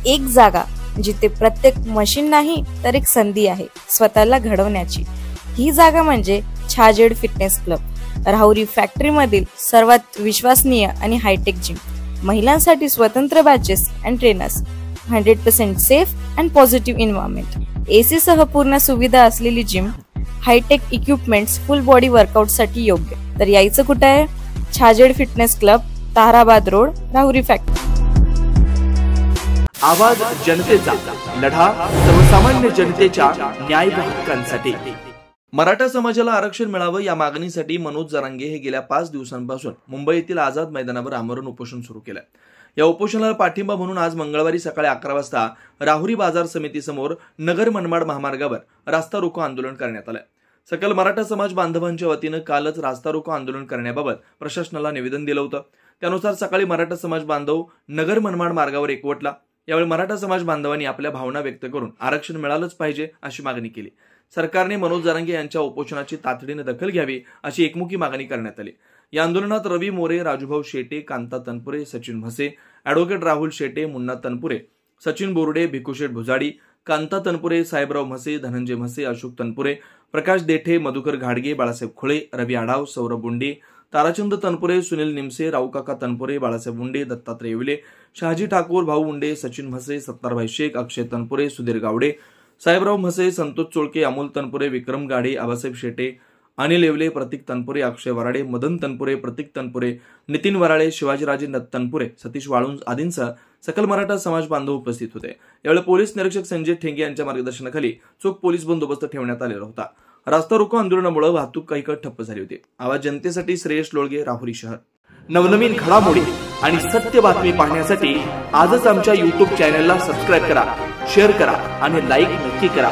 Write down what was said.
एक जागा जिथे प्रत्येक मशीन नाही तर एक संधी आहे स्वतःला घडवण्याची। ही जागा म्हणजे Chhajed fitness club, Rahuri factory मधील सर्वात विश्वसनीय आणि हायटेक जिम। महिलांसाठी स्वतंत्र batches and trainers, 100% safe and positive environment, AC सह पूर्ण सुविधा असलेली जिम, hi tech equipments, full body workout साठी योग्य। तर यायचं कुठे आहे? Chhajed fitness club, Tarabad road, Rahuri factory. आवाज जनतेचा, लढा सर्वसामान्य जनतेच्या न्याय व हक्कांसाठी। मराठा समाजाला आरक्षण मिळावं या मागणीसाठी मनोज जरांगे हे गेल्या 5 दिवसांपासून मुंबईतील आझाद मैदानावर आमरण उपोषण सुरू केलंय। या उपोषणाला पाठिंबा म्हणून आज मंगळवारी सकाळी 11 वाजता राहुरी बाजार समिती समोर नगर मनमाड महामार्गावर रास्ता रोको आंदोलन करण्यात आलंय। सकल मराठा समाज बांधवांच्या वतीनं कालच रास्ता रोको आंदोलन करण्याबाबत प्रशासनाला निवेदन दिलं होतं। त्यानुसार सकाळी मराठा समाज बांधव नगर मनमाड मार्गावर एकवटला। यावेळी मराठा समाज बांधवांनी आपल्या भावना व्यक्त करून आरक्षण मिळालंच पाहिजे अशी मागणी केली। सरकारने मनोज जरांगे यांच्या उपोषणाची तातडीने दखल घ्यावी अशी एकमुखी मागणी करण्यात आली। या आंदोलनात रवी मोरे, राजूभाऊ शेटे, कांता तनपुरे, सचिन म्हसे, ॲडव्होकेट राहुल शेटे, मुन्ना तनपुरे, सचिन बोर्डे, भिकुशेठ भुजाडी, कांता तनपुरे, साहेबराव म्हसे, धनंजय म्हसे, अशोक तनपुरे, प्रकाश देठे, मधुकर घाडगे, बाळासाहेब खुळे, रवी आढाव, सौरभ बुंडे, ताराचंद तनपुरे, सुनील निमसे, राऊकाका तनपुरे, बाळासाहेब बुंडे, दत्तात्रय येवले, शहाजी ठाकूर, भाऊ बुंडे, सचिन म्हसे, सत्तारभाई शेख, अक्षय तनपुरे, सुधीर गावडे, साहेबराव म्हसे, संतोष चोळके, अमोल तनपुरे, विक्रम गाडे, आबासाहेब शेटे, अनिल येवले, प्रतीक तनपुरे, अक्षय वराडे, मदन तनपुरे, प्रतीक तनपुरे, नितीन वराळे, शिवाजीराजे तनपुरे, सतीश वाळुंज आदींसह सकल मराठा समाज बांधव उपस्थित होते। यावेळी पोलीस निरीक्षक संजय ठेंगे यांच्या मार्गदर्शनाखाली चोख पोलीस बंदोबस्त ठेवण्यात आलेला होता। रास्ता रोको आंदोलनामुळे वाहतूक काही काळ ठप्प झाली होती। आवाज जनतेसाठी श्रेयश लोळगे, राहुरी शहर। नवनवीन घडामोडी आणि सत्य बातमी पाहण्यासाठी आजच आमच्या YouTube चॅनलला सबस्क्राइब करा, शेअर करा आणि लाईक नक्की करा।